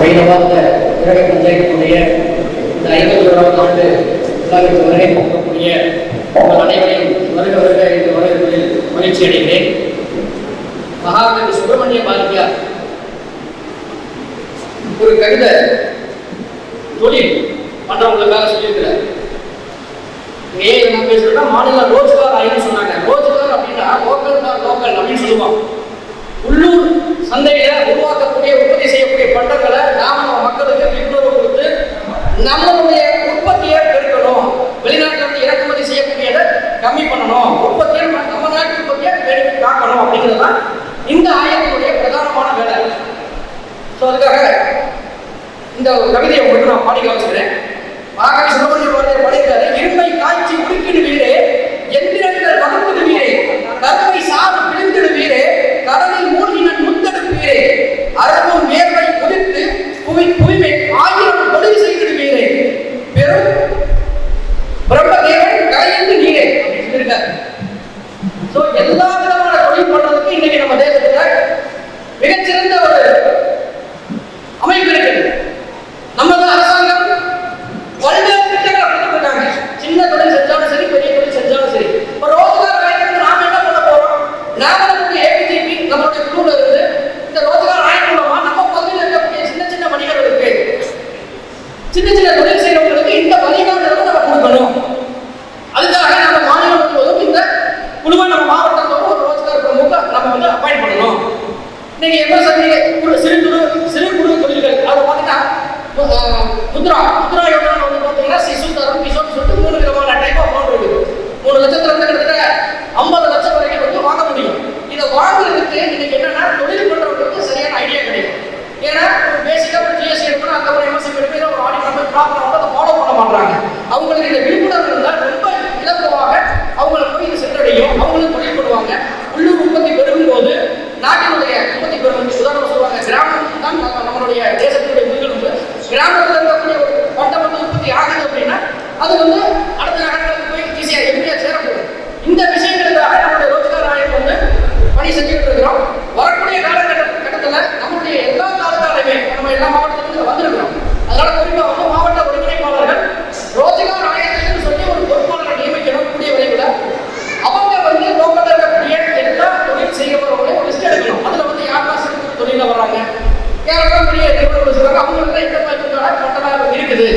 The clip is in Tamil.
அகிலவாத உலக பஞ்சாயத்தினுடைய இந்த 51ஆம் ஆண்டு விழாவிற்கு வருகை கொடுக்கக்கூடிய உங்கள் அனைவரையும் வருக வருக என்று வரவேற்பதில் மகிழ்ச்சி அடைகிறேன். மகாகவி சுப்பிரமணிய பாரதியார் ஒரு கவிதை தொழில் பண்றவங்களுக்காக சொல்லியிருக்கிறார். ஏன் நம்ம பேசுறோம்னா மாநில ரோஜ்கார் ஆய்வு சொன்னாங்க. ரோஜ்கார் அப்படின்னா லோக்கல் ஃபார் லோக்கல் அப்படின்னு சொல்லுவோம். உள்ளூர் சந்தையில உருவாக்கக்கூடிய உற்பத்தி செய்யக்கூடிய பண்டங்களை நாம நம்ம மக்களுக்கு விழிப்புணர்வு கொடுத்து நம்மளுடைய உற்பத்தியை பெருக்கணும். வெளிநாட்டில இருந்து இறக்குமதி செய்யக்கூடியதை கம்மி பண்ணணும். உற்பத்தியை நம்ம நாட்டு உற்பத்தியை காக்கணும் அப்படிங்கிறதுதான் இந்த ஆயத்தினுடைய பிரதானமான வேலை. ஸோ அதுக்காக இந்த கவிதையை உங்களுக்கு நான் பாடி காமிச்சுக்கிறேன். மகாகவி சுப்பிரமணிய பாரதியார் பாடியிருக்காரு. இரும்பை காய்ச்சி உருக்கிடுவீரே, எந்திரங்கள் வகுப்பிடுவீரே, கருப்பை சாறு பிழிந்திடுவீரே, கடலில் மூழ்கினன் முத்தெடுப்பீரே, அரபும் வேர்வை குதித்து புவிமை 1000 தொழில் செய்திடுவீரே, பெரும் பிரம்மதேவன் கரையிட்டு நீரே அப்படின்னு சொல்லியிருக்காரு. ஸோ எல்லா விதமான தொழில் பண்றதுக்கு இன்னைக்கு நம்ம தேசத்துல மிகச்சிறந்த ஒரு அமைப்பு இருக்குது. நம்ம அரசாங்கம் பல்வேறு திட்டங்களை கொடுத்துருக்காங்க. சின்ன தொழில் செஞ்சாலும் சரி, பெரிய தொழில் செஞ்சாலும் சரி. இப்போ ரோஜ்கார் ஆயத்துக்கு நாம என்ன பண்ண போறோம்? நாம நம்மளுடைய ஏபிஜிபி நம்மளுடைய குழுல இருந்து இந்த ரோஜ்கார் ஆயத்து மூலமா நம்ம பகுதியில் இருக்கக்கூடிய சின்ன சின்ன வணிகர்களுக்கு, சின்ன சின்ன தொழில் செய்யறவங்களுக்கு இந்த வழிகாட்டுதலை நம்ம கொடுக்கணும். அதுக்காக நம்ம மாநிலம் முழுவதும் இந்த குழுவை நம்ம மாவட்டத்தோட ஒரு ரோஜ்கார் பிரமுக நம்ம அப்பாயிண்ட் பண்ணணும். இன்னைக்கு எம்எஸ்எம்இ சிறு குறு தொழில்கள் அதை பார்த்தீங்கன்னா முத்ரா யோஜனா பார்த்தீங்கன்னா சிசு தரம் கிஷோர் சொல்லிட்டு 3 விதமான டைப் ஆஃப் லோன் இருக்குது. 3 லட்சத்துல இருந்து கிட்டத்தட்ட 50 லட்சம் வரைக்கும் வாங்க முடியும். இதை வாங்குறதுக்கு இன்னைக்கு என்னன்னா தொழில் பண்றவங்களுக்கு சரியான ஐடியா கிடையாது. ஏன்னா பேசிக்கா ஒரு ஜிஎஸ்டி எடுக்கணும், அதுக்கப்புறம் எம்எஸ்எம்இ எடுக்கணும், ஒரு ஆடிட் நம்பர் ப்ராப்பராக அதை ஃபாலோ பண்ண மாட்டாங்க. அவங்களுக்கு இந்த விழிப்புணர்வு இருந்தால் ரொம்ப இலகுவாக அவங்களுக்கு போய் இது சென்றடையும். அவங்களும் தொழில் பண்ணுவாங்க. உள்ளூர் உற்பத்தி பெருகும் போது நாட்டினுடைய உற்பத்தி பெருகும். உதாரணம் சொல்லுவாங்க, கிராமம் தான் நம்மளுடைய தேசத்தினுடைய முதுகெலும்பு. கிராமத்தில் இருக்கக்கூடிய ஒரு பண்டம் உற்பத்தி ஆகுது அப்படின்னா அது அடுத்த நகரங்களுக்கு போய் ஈஸியாக எளிமையாக சேரக்கூடும். இந்த விஷயங்களுக்காக நம்மளுடைய ரோஜ்கார் ஆணையம் பணி செஞ்சுக்கிட்டு இருக்கிறோம். வரக்கூடிய காலகட்டத்தில் நம்மளுடைய எல்லா தாலுகாலையுமே நம்ம எல்லா மாவட்டத்திலும் வந்திருக்கிறோம். அதனால குறிப்பாக மாவட்ட ஒருங்கிணைப்பாளர்கள் ரோஜ்கார் ஆணையத்துக்கு சொல்லி ஒரு பொறுப்பாளரை நியமிக்கணும். கூடிய விரைவில் அவங்க லோக்கல்ல இருக்கக்கூடிய எல்லா தொழில் செய்யப்படுறவங்களையும் லிஸ்ட் எடுக்கணும். அதுல யாரெல்லாம் சிறு தொழில வர்றாங்க, யாரெல்லாம் பெரிய நிறுவனங்கள் சொல்றாங்க, அவங்களுக்கு இந்த மாதிரி கட்டணம் இருக்குது